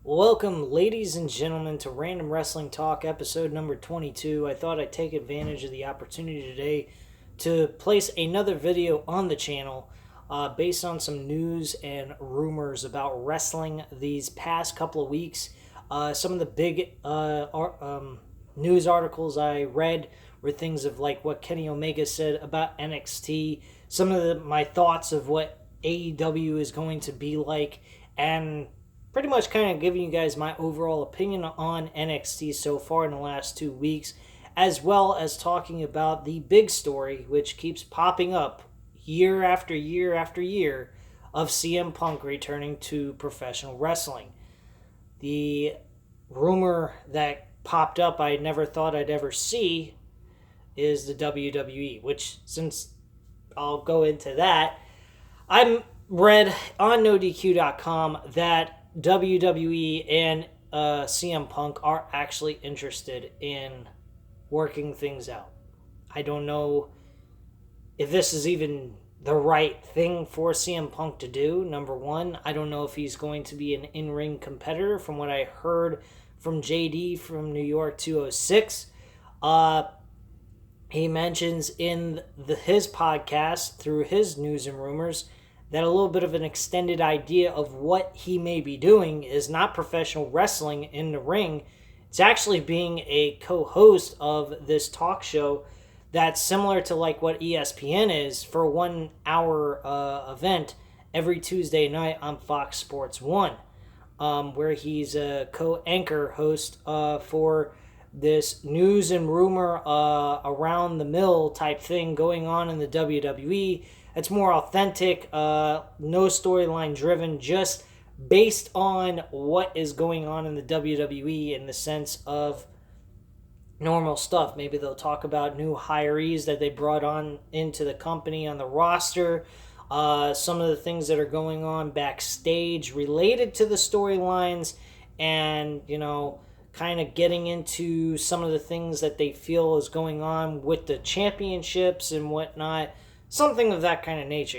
Welcome, ladies and gentlemen, to Random Wrestling Talk, episode number 22. I thought I'd take advantage of the opportunity today to place another video on the channel based on some news and rumors about wrestling these past couple of weeks. Some of the big news articles I read were things of like what Kenny Omega said about NXT, some of my thoughts of what AEW is going to be like, and pretty much kind of giving you guys my overall opinion on NXT so far in the last 2 weeks, as well as talking about the big story, which keeps popping up year after year after year, of CM Punk returning to professional wrestling. The rumor that popped up I never thought I'd ever see is the WWE, which, since I'll go into that, I read on NoDQ.com that WWE and CM Punk are actually interested in working things out. I don't know if this is even the right thing for CM Punk to do, number one. I don't know if he's going to be an in-ring competitor. From what I heard from JD from New York 206, he mentions in his podcast, through his news and rumors, that a little bit of an extended idea of what he may be doing is not professional wrestling in the ring. It's actually being a co-host of this talk show that's similar to like what ESPN is, for a 1 hour event every Tuesday night on Fox Sports 1, where he's a co-anchor host for this news and rumor around the mill type thing going on in the WWE. It's more authentic, no storyline driven, just based on what is going on in the WWE in the sense of normal stuff. Maybe they'll talk about new hirees that they brought on into the company on the roster, some of the things that are going on backstage related to the storylines, and, kind of getting into some of the things that they feel is going on with the championships and whatnot. Something of that kind of nature,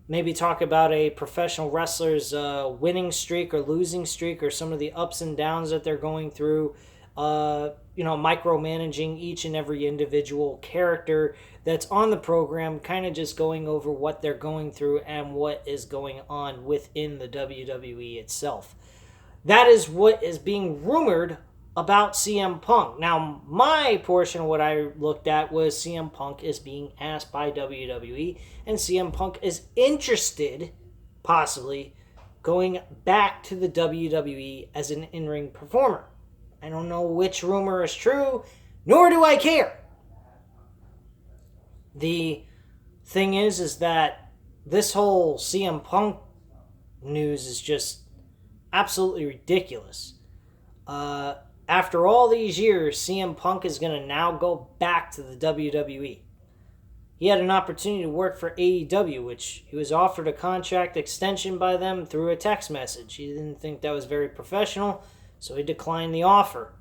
Maybe talk about a professional wrestler's winning streak or losing streak, or some of the ups and downs that they're going through. Micromanaging each and every individual character that's on the program, kind of just going over what they're going through and what is going on within the WWE itself. That is what is being rumored about CM Punk. Now, my portion of what I looked at was CM Punk is being asked by WWE, and CM Punk is interested, possibly, going back to the WWE as an in-ring performer. I don't know which rumor is true, nor do I care. The thing is that this whole CM Punk news is just absolutely ridiculous. After all these years, CM Punk is going to now go back to the WWE. He had an opportunity to work for AEW, which he was offered a contract extension by them through a text message. He didn't think that was very professional, so he declined the offer.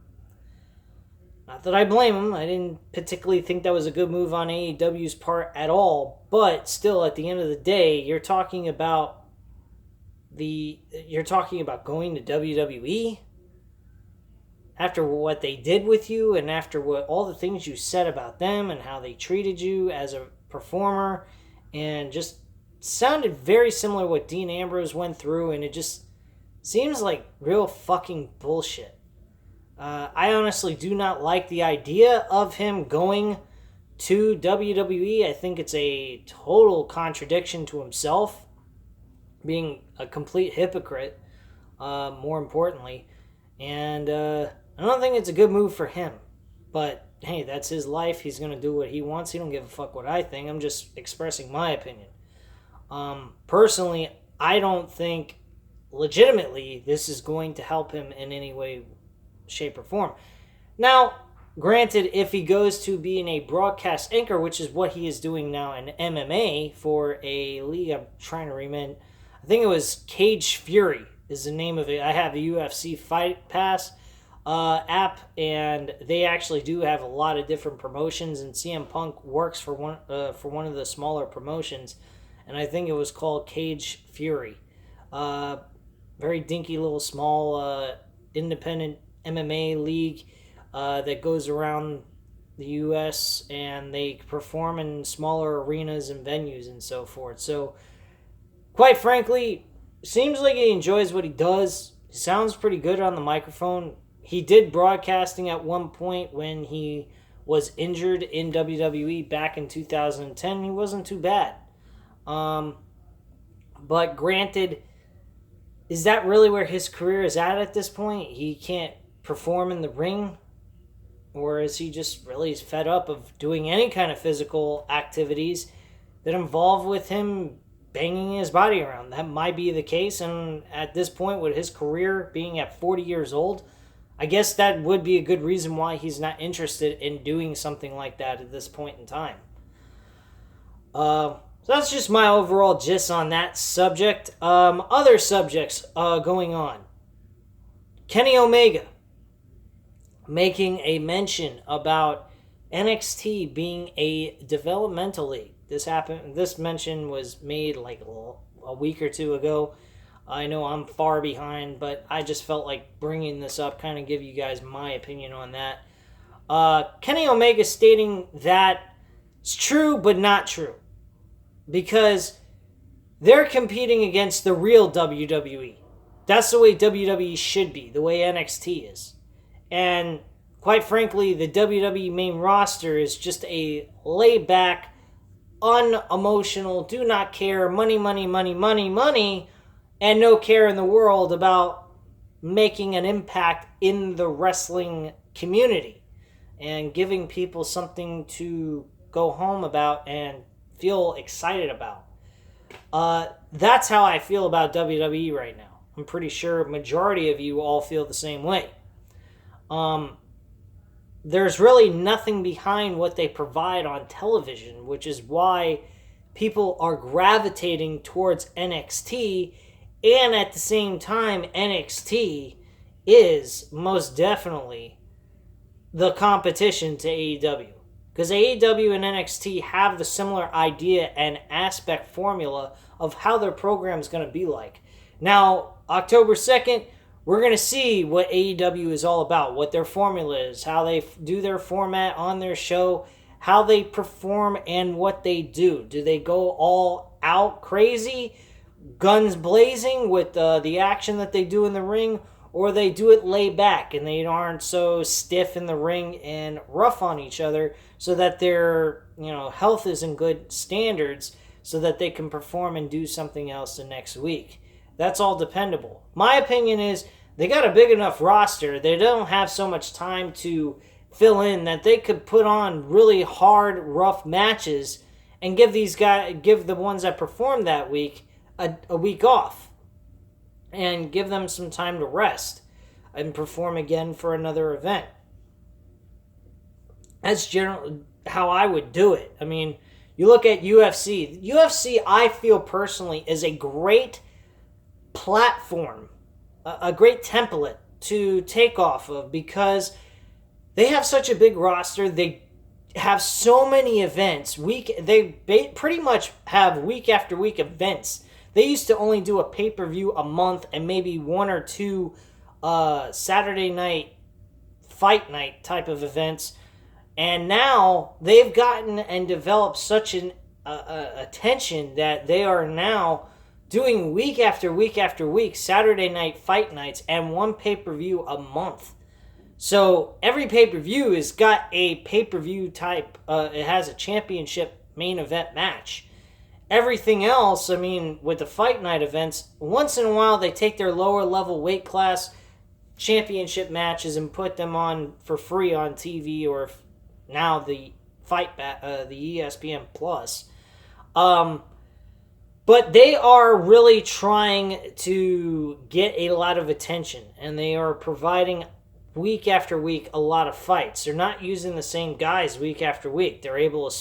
Not that I blame him. I didn't particularly think that was a good move on AEW's part at all, but still, at the end of the day, you're talking about going to WWE after what they did with you, and after what all the things you said about them and how they treated you as a performer, and just sounded very similar to what Dean Ambrose went through, and it just seems like real fucking bullshit. I honestly do not like the idea of him going to WWE. I think it's a total contradiction to himself, being a complete hypocrite, more importantly, and I don't think it's a good move for him, but hey, that's his life. He's going to do what he wants. He don't give a fuck what I think. I'm just expressing my opinion. Personally, I don't think legitimately this is going to help him in any way, shape, or form. Now, granted, if he goes to being a broadcast anchor, which is what he is doing now in MMA for a league, I'm trying to remember, I think it was Cage Fury is the name of it. I have the UFC Fight Pass app, and they actually do have a lot of different promotions, and CM Punk works for one of the smaller promotions, and I think it was called Cage Fury. very dinky little small independent MMA league that goes around the U.S. and they perform in smaller arenas and venues and so forth. So, quite frankly, seems like he enjoys what he does. He sounds pretty good on the microphone. He did broadcasting at one point when he was injured in WWE back in 2010. He wasn't too bad. But granted, is that really where his career is at this point? He can't perform in the ring? Or is he just really fed up of doing any kind of physical activities that involve with him banging his body around? That might be the case, and at this point, with his career being at 40 years old, I guess that would be a good reason why he's not interested in doing something like that at this point in time. So that's just my overall gist on that subject. Other subjects going on. Kenny Omega making a mention about NXT being a developmental league. This mention was made like a week or two ago. I know I'm far behind, but I just felt like bringing this up, kind of give you guys my opinion on that. Kenny Omega stating that it's true, but not true. Because they're competing against the real WWE. That's the way WWE should be, the way NXT is. And quite frankly, the WWE main roster is just a laid-back, unemotional, do not care, money, money, money, money, money, and no care in the world about making an impact in the wrestling community and giving people something to go home about and feel excited about. That's how I feel about WWE right now. I'm pretty sure a majority of you all feel the same way. There's really nothing behind what they provide on television, which is why people are gravitating towards NXT, and at the same time, NXT is most definitely the competition to AEW. Because AEW and NXT have the similar idea and aspect formula of how their program is going to be like. Now, October 2nd, we're going to see what AEW is all about, what their formula is, how they do their format on their show, how they perform, and what they do. Do they go all out crazy, guns blazing with the action that they do in the ring, or they do it laid back and they aren't so stiff in the ring and rough on each other so that their health is in good standards so that they can perform and do something else the next week. That's all dependable. My opinion is they got a big enough roster. They don't have so much time to fill in that they could put on really hard, rough matches and give the ones that performed that week a week off and give them some time to rest and perform again for another event. That's generally how I would do it. I mean, you look at UFC. UFC, I feel personally, is a great platform, a great template to take off of because they have such a big roster. They have so many events. They pretty much have week after week events. They used to only do a pay-per-view a month and maybe one or two Saturday night, fight night type of events. And now they've gotten and developed such an attention that they are now doing week after week after week Saturday night fight nights and one pay-per-view a month. So every pay-per-view has got a pay-per-view type, it has a championship main event match. Everything else, I mean, with the fight night events, once in a while they take their lower level weight class championship matches and put them on for free on TV or now the the ESPN Plus. But they are really trying to get a lot of attention, and they are providing week after week a lot of fights. They're not using the same guys week after week. They're able to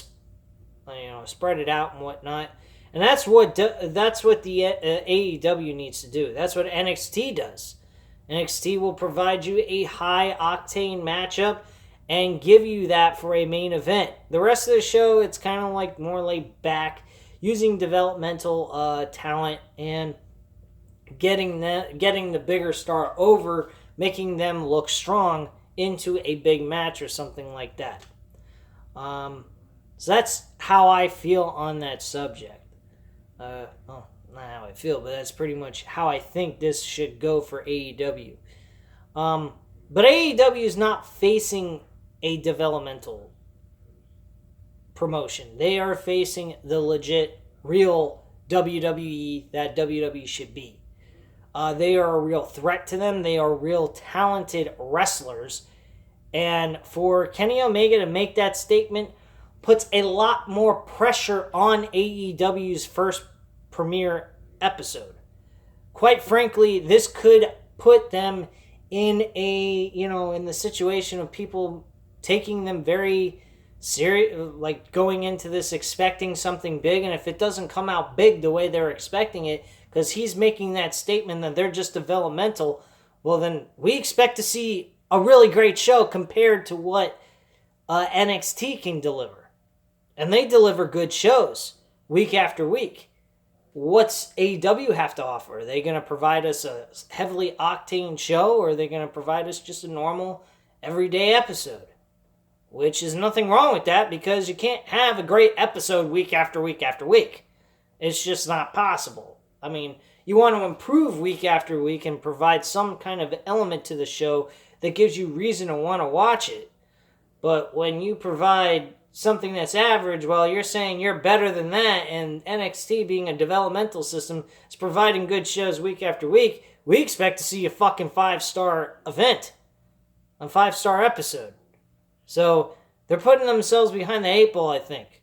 spread it out and whatnot. And that's what the AEW needs to do. That's what NXT does. NXT will provide you a high-octane matchup and give you that for a main event. The rest of the show, it's kind of like more laid back, using developmental talent and getting the bigger star over, making them look strong into a big match or something like that. So that's how I feel on that subject. Well, not how I feel, but that's pretty much how I think this should go for AEW. But AEW is not facing a developmental promotion. They are facing the legit, real WWE that WWE should be. They are a real threat to them. They are real talented wrestlers. And for Kenny Omega to make that statement puts a lot more pressure on AEW's first premiere episode. Quite frankly, this could put them in in the situation of people taking them very serious, like going into this expecting something big, and if it doesn't come out big the way they're expecting it, because he's making that statement that they're just developmental, well then we expect to see a really great show compared to what NXT can deliver. And they deliver good shows week after week. What's AEW have to offer? Are they going to provide us a heavily octane show, or are they going to provide us just a normal, everyday episode? Which is nothing wrong with that, because you can't have a great episode week after week after week. It's just not possible. I mean, you want to improve week after week and provide some kind of element to the show that gives you reason to want to watch it. But when you provide something that's average, well, you're saying you're better than that, and NXT being a developmental system is providing good shows week after week, we expect to see a fucking 5-star event. A 5-star episode. So, they're putting themselves behind the 8 ball, I think.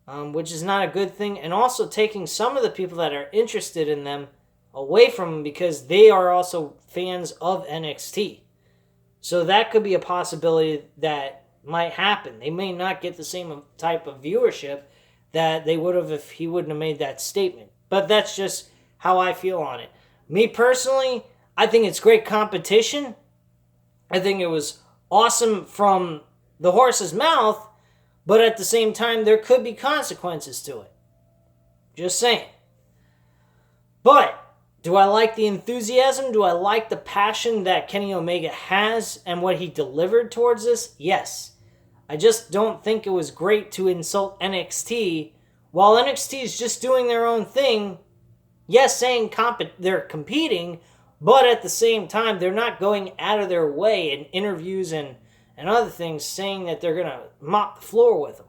Which is not a good thing, and also taking some of the people that are interested in them away from them, because they are also fans of NXT. So that could be a possibility that might happen. They may not get the same type of viewership that they would have if he wouldn't have made that statement. But that's just how I feel on it. Me personally, I think it's great competition. I think it was awesome from the horse's mouth, but at the same time, there could be consequences to it. Just saying. But do I like the enthusiasm? Do I like the passion that Kenny Omega has and what he delivered towards this? Yes. I just don't think it was great to insult NXT while NXT is just doing their own thing. Yes, saying they're competing, but at the same time, they're not going out of their way in interviews and other things saying that they're going to mop the floor with them.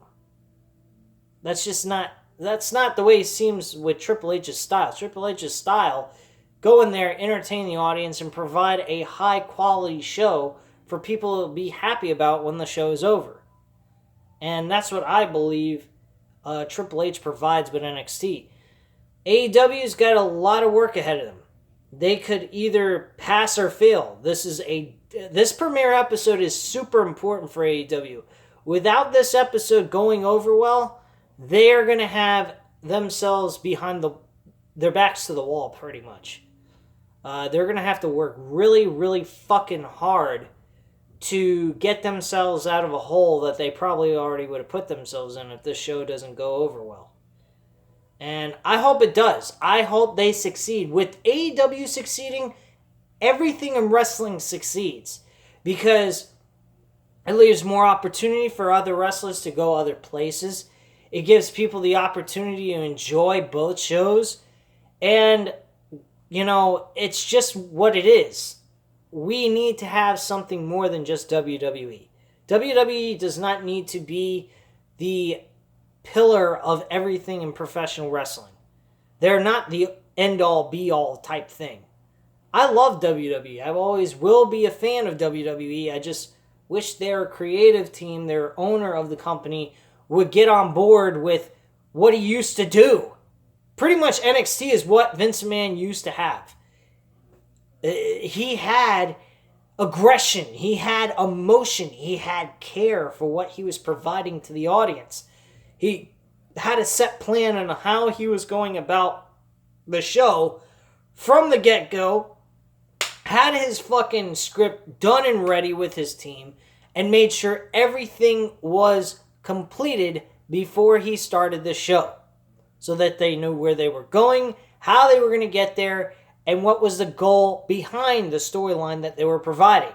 That's not the way it seems with Triple H's style. Triple H's style, go in there, entertain the audience, and provide a high-quality show for people to be happy about when the show is over. And that's what I believe Triple H provides with NXT. AEW's got a lot of work ahead of them. They could either pass or fail. This premiere episode is super important for AEW. Without this episode going over well, they are going to have themselves behind their backs to the wall, pretty much. They're going to have to work really, really fucking hard to get themselves out of a hole that they probably already would have put themselves in if this show doesn't go over well. And I hope it does. I hope they succeed. With AEW succeeding, everything in wrestling succeeds. Because it leaves more opportunity for other wrestlers to go other places. It gives people the opportunity to enjoy both shows. And, it's just what it is. We need to have something more than just WWE. WWE does not need to be the pillar of everything in professional wrestling. They're not the end-all, be-all type thing. I love WWE. I always will be a fan of WWE. I just wish their creative team, their owner of the company, would get on board with what he used to do. Pretty much NXT is what Vince McMahon used to have. He had aggression, he had emotion, he had care for what he was providing to the audience. He had a set plan on how he was going about the show from the get-go, had his fucking script done and ready with his team, and made sure everything was completed before he started the show, so that they knew where they were going, how they were going to get there, and what was the goal behind the storyline that they were providing.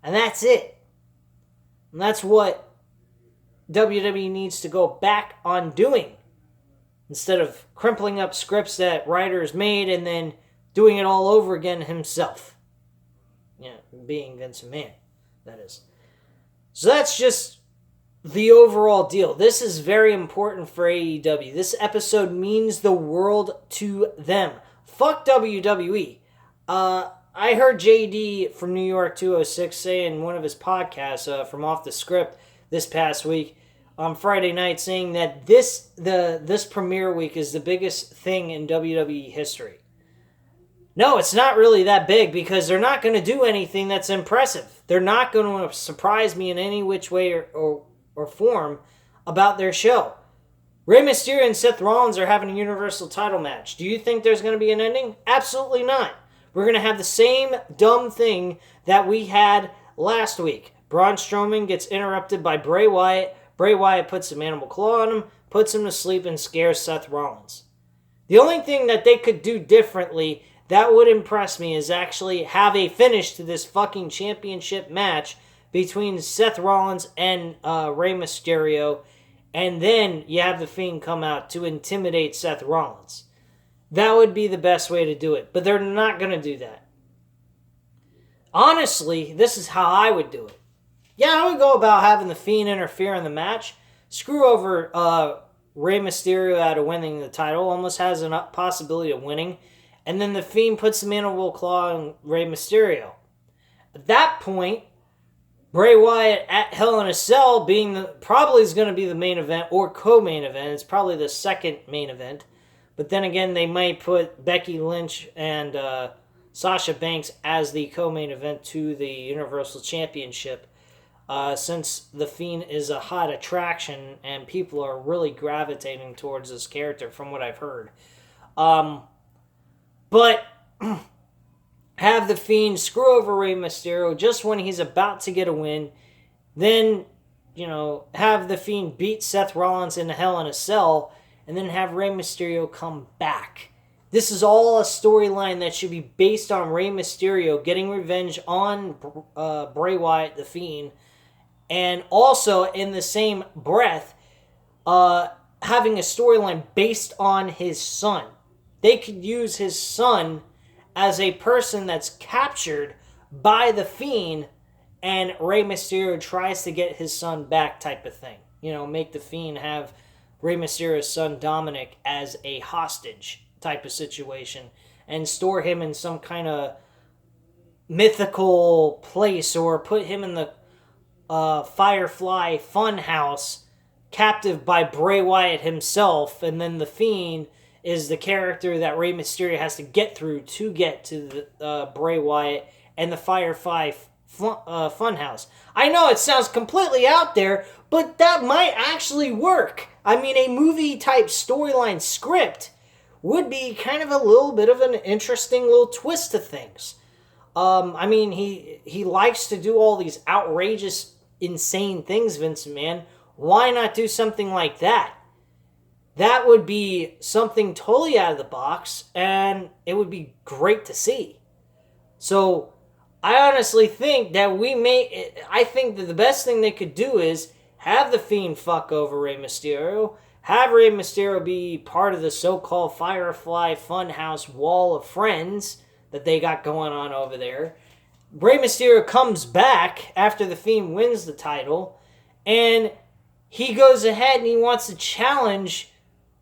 And that's it. And that's what WWE needs to go back on doing. Instead of crimpling up scripts that writers made and then doing it all over again himself. Being Vince McMahon, that is. So that's just the overall deal. This is very important for AEW. This episode means the world to them. Fuck WWE. I heard JD from New York 206 say in one of his podcasts from Off the Script this past week on Friday night, saying that this premiere week is the biggest thing in WWE history. No, it's not really that big because they're not going to do anything that's impressive. They're not going to surprise me in any which way or form about their show. Rey Mysterio and Seth Rollins are having a Universal title match. Do you think there's going to be an ending? Absolutely not. We're going to have the same dumb thing that we had last week. Braun Strowman gets interrupted by Bray Wyatt. Bray Wyatt puts a mandible claw on him, puts him to sleep, and scares Seth Rollins. The only thing that they could do differently that would impress me is actually have a finish to this fucking championship match between Seth Rollins and Rey Mysterio, and then you have The Fiend come out to intimidate Seth Rollins. That would be the best way to do it, but they're not going to do that. Honestly, this is how I would do it. Yeah, I would go about having The Fiend interfere in the match, screw over Rey Mysterio out of winning the title, almost has a possibility of winning, and then The Fiend puts the mandible claw on Rey Mysterio. At that point, Bray Wyatt at Hell in a Cell probably is going to be the main event or co-main event. It's probably the second main event. But then again, they might put Becky Lynch and Sasha Banks as the co-main event to the Universal Championship. Since The Fiend is a hot attraction and people are really gravitating towards this character from what I've heard. But have The Fiend screw over Rey Mysterio just when he's about to get a win. Then, have The Fiend beat Seth Rollins in Hell in a Cell. And then have Rey Mysterio come back. This is all a storyline that should be based on Rey Mysterio getting revenge on Bray Wyatt, The Fiend. And also, in the same breath, having a storyline based on his son. They could use his son as a person that's captured by The Fiend, and Rey Mysterio tries to get his son back type of thing. Make The Fiend have Rey Mysterio's son Dominic as a hostage type of situation and store him in some kind of mythical place or put him in the Firefly Funhouse captive by Bray Wyatt himself, and then The Fiend is the character that Rey Mysterio has to get through to get to the Bray Wyatt and the Firefly Funhouse. I know it sounds completely out there, but that might actually work. I mean, a movie-type storyline script would be kind of a little bit of an interesting little twist to things. I mean, he likes to do all these outrageous, insane things, Vince McMahon. Why not do something like that? That would be something totally out of the box, and it would be great to see. So, I honestly think that I think that the best thing they could do is have The Fiend fuck over Rey Mysterio, have Rey Mysterio be part of the so-called Firefly Funhouse Wall of Friends that they got going on over there. Rey Mysterio comes back after The Fiend wins the title, and he goes ahead and he wants to challenge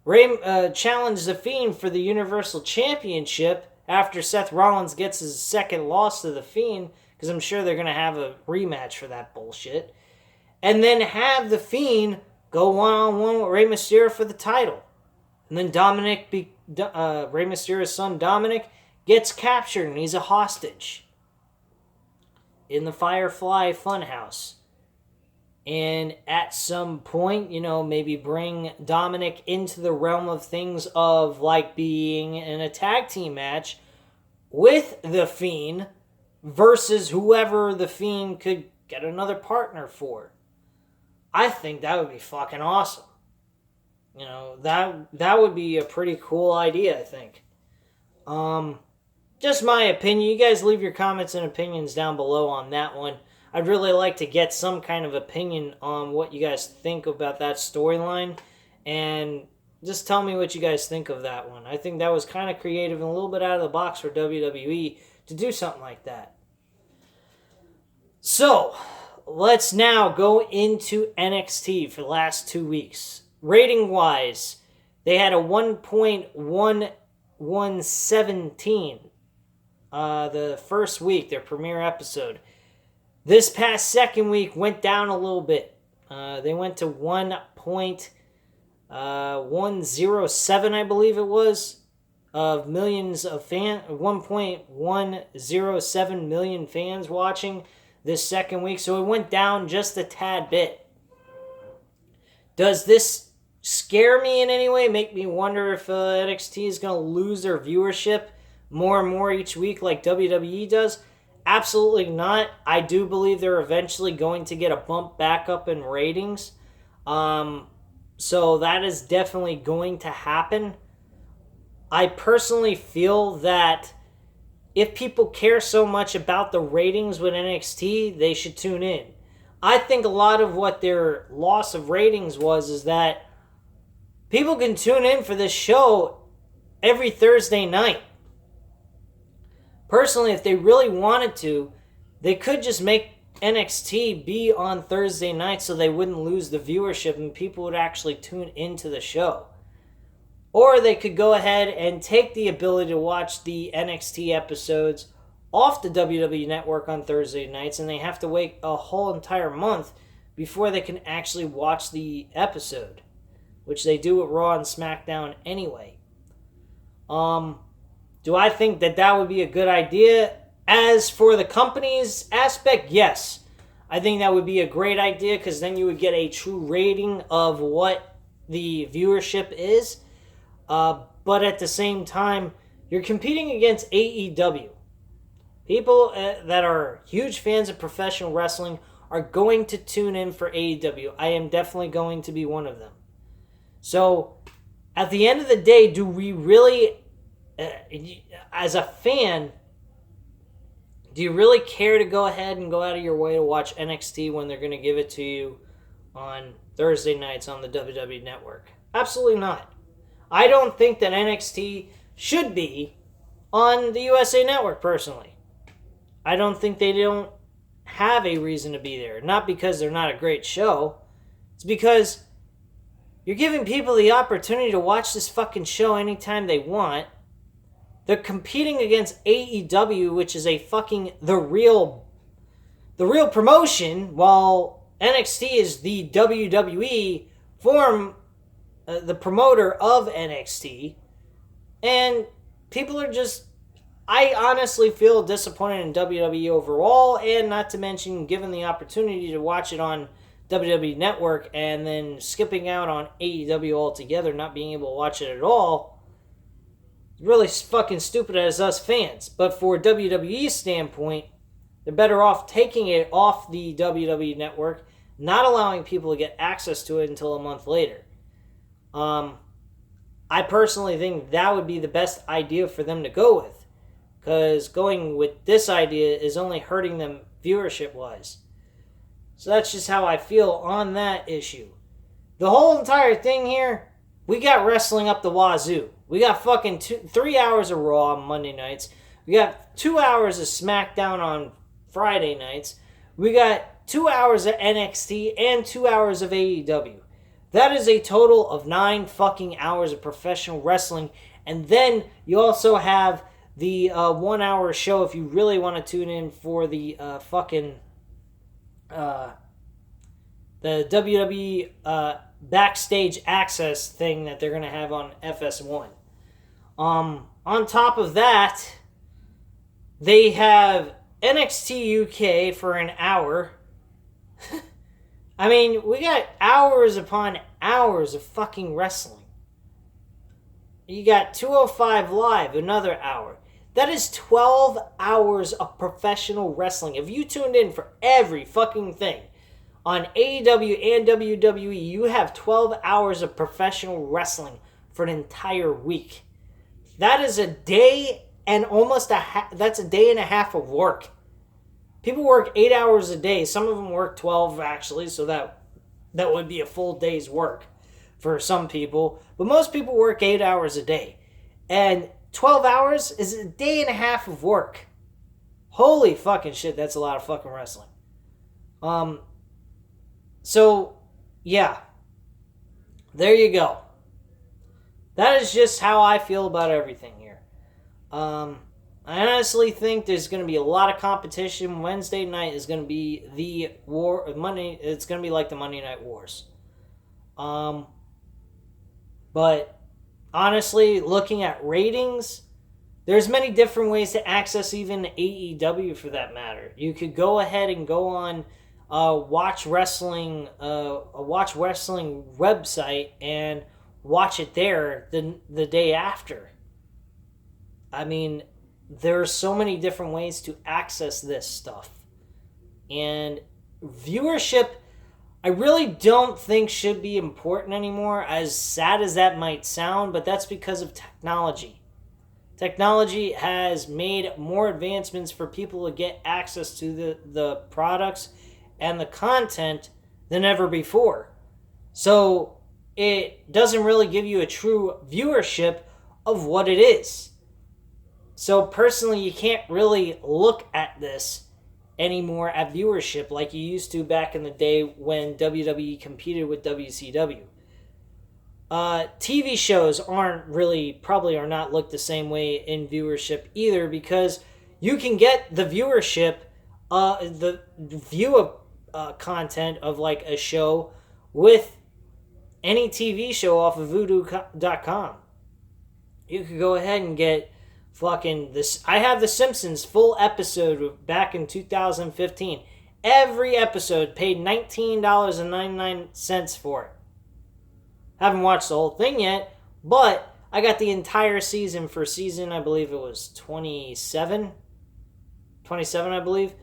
The Fiend for the Universal Championship after Seth Rollins gets his second loss to The Fiend, because I'm sure they're going to have a rematch for that bullshit. And then have The Fiend go one-on-one with Rey Mysterio for the title. And then Rey Mysterio's son Dominic gets captured and he's a hostage in the Firefly Funhouse. And at some point, maybe bring Dominic into the realm of things of like being in a tag team match with The Fiend versus whoever The Fiend could get another partner for. I think that would be fucking awesome. That would be a pretty cool idea, I think. just my opinion. You guys leave your comments and opinions down below on that one. I'd really like to get some kind of opinion on what you guys think about that storyline. And just tell me what you guys think of that one. I think that was kind of creative and a little bit out of the box for WWE to do something like that. So, let's now go into NXT for the last 2 weeks. Rating-wise, they had a 1.1117 the first week, their premiere episode. This past second week went down a little bit. They went to 1.107, I believe it was, of millions of 1.107 million fans watching this second week. So it went down just a tad bit. Does this scare me in any way? Make me wonder if NXT is going to lose their viewership more and more each week like WWE does? Absolutely not. I do believe they're eventually going to get a bump back up in ratings. So that is definitely going to happen. I personally feel that if people care so much about the ratings with NXT, they should tune in. I think a lot of what their loss of ratings is that people can tune in for this show every Thursday night. Personally, if they really wanted to, they could just make NXT be on Thursday night so they wouldn't lose the viewership and people would actually tune into the show. Or they could go ahead and take the ability to watch the NXT episodes off the WWE Network on Thursday nights, and they have to wait a whole entire month before they can actually watch the episode, which they do at Raw and SmackDown anyway. Do I think that would be a good idea? As for the company's aspect, yes. I think that would be a great idea because then you would get a true rating of what the viewership is. But at the same time, you're competing against AEW. People that are huge fans of professional wrestling are going to tune in for AEW. I am definitely going to be one of them. So, at the end of the day, do we really, as a fan, do you really care to go ahead and go out of your way to watch NXT when they're going to give it to you on Thursday nights on the WWE Network? Absolutely not. I don't think that NXT should be on the USA Network, personally. I don't think they don't have a reason to be there. Not because they're not a great show. It's because you're giving people the opportunity to watch this fucking show anytime they want. They're competing against AEW, which is the real promotion, while NXT is the WWE form, the promoter of NXT. And people are just, I honestly feel disappointed in WWE overall, and not to mention given the opportunity to watch it on WWE Network and then skipping out on AEW altogether, not being able to watch it at all. Really fucking stupid as us fans. But for WWE's standpoint, they're better off taking it off the WWE Network, not allowing people to get access to it until a month later. I personally think that would be the best idea for them to go with, because going with this idea is only hurting them viewership-wise. So that's just how I feel on that issue. The whole entire thing here, we got wrestling up the wazoo. We got fucking 3 hours of Raw on Monday nights. We got 2 hours of SmackDown on Friday nights. We got 2 hours of NXT and 2 hours of AEW. That is a total of 9 fucking hours of professional wrestling. And then you also have the 1 hour show if you really want to tune in for the the WWE backstage access thing that they're going to have on FS1. On top of that, they have NXT UK for an hour. I mean, we got hours upon hours of fucking wrestling. You got 205 Live, another hour. That is 12 hours of professional wrestling. If you tuned in for every fucking thing on AEW and WWE, you have 12 hours of professional wrestling for an entire week. That is a day and almost that's a day and a half of work. People work 8 hours a day. Some of them work 12 actually, so that would be a full day's work for some people. But most people work 8 hours a day. And 12 hours is a day and a half of work. Holy fucking shit, that's a lot of fucking wrestling. So, yeah. There you go. That is just how I feel about everything here. I honestly think there's going to be a lot of competition. Wednesday night is going to be the war. Monday. It's going to be like the Monday Night Wars. But honestly, looking at ratings, there's many different ways to access even AEW for that matter. You could go ahead and go on Watch Wrestling website and watch it there the day after. I mean, there are so many different ways to access this stuff. And viewership, I really don't think should be important anymore, as sad as that might sound, but that's because of technology. Technology has made more advancements for people to get access to the products and the content than ever before. So it doesn't really give you a true viewership of what it is. So personally, you can't really look at this anymore at viewership like you used to back in the day when WWE competed with WCW. TV shows probably are not looked the same way in viewership either, because you can get the viewership, the view of content of like a show with any TV show off of voodoo.com. You could go ahead and get fucking this. I have The Simpsons full episode back in 2015. Every episode, paid $19.99 for it. Haven't watched the whole thing yet, but I got the entire season for season, I believe it was 27, I believe.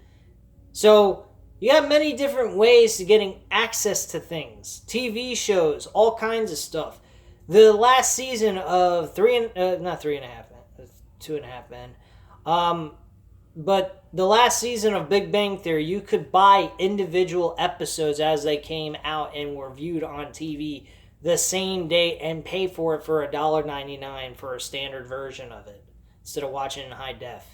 So you have many different ways to getting access to things. TV shows, all kinds of stuff. The last season of 2.5 Men. But the last season of Big Bang Theory, you could buy individual episodes as they came out and were viewed on TV the same day and pay for it for $1.99 for a standard version of it instead of watching in high def.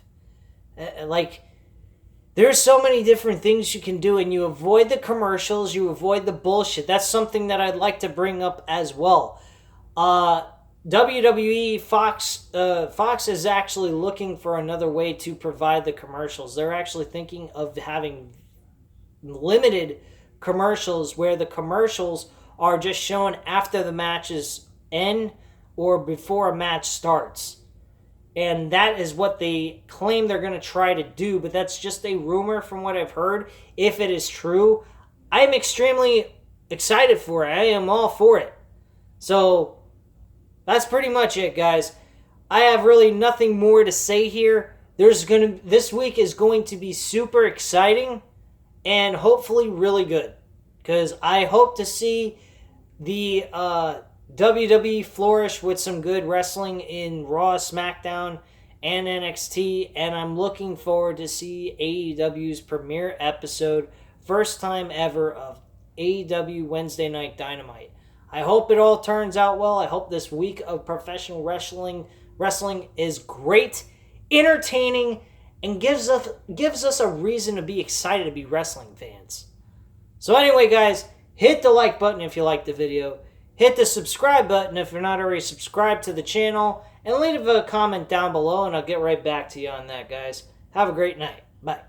There's so many different things you can do, and you avoid the commercials, you avoid the bullshit. That's something that I'd like to bring up as well. WWE, Fox is actually looking for another way to provide the commercials. They're actually thinking of having limited commercials where the commercials are just shown after the matches end or before a match starts. And that is what they claim they're going to try to do, but that's just a rumor from what I've heard. If it is true, I am extremely excited for it. I am all for it. So that's pretty much it, guys. I have really nothing more to say here. This week is going to be super exciting and hopefully really good, because I hope to see the WWE flourish with some good wrestling in Raw, SmackDown, and NXT, and I'm looking forward to see AEW's premiere episode, first time ever, of AEW Wednesday Night Dynamite. I hope it all turns out well. I hope this week of professional wrestling is great, entertaining, and gives us a reason to be excited to be wrestling fans. So anyway, guys, hit the like button if you liked the video. Hit the subscribe button if you're not already subscribed to the channel. And leave a comment down below, and I'll get right back to you on that, guys. Have a great night. Bye.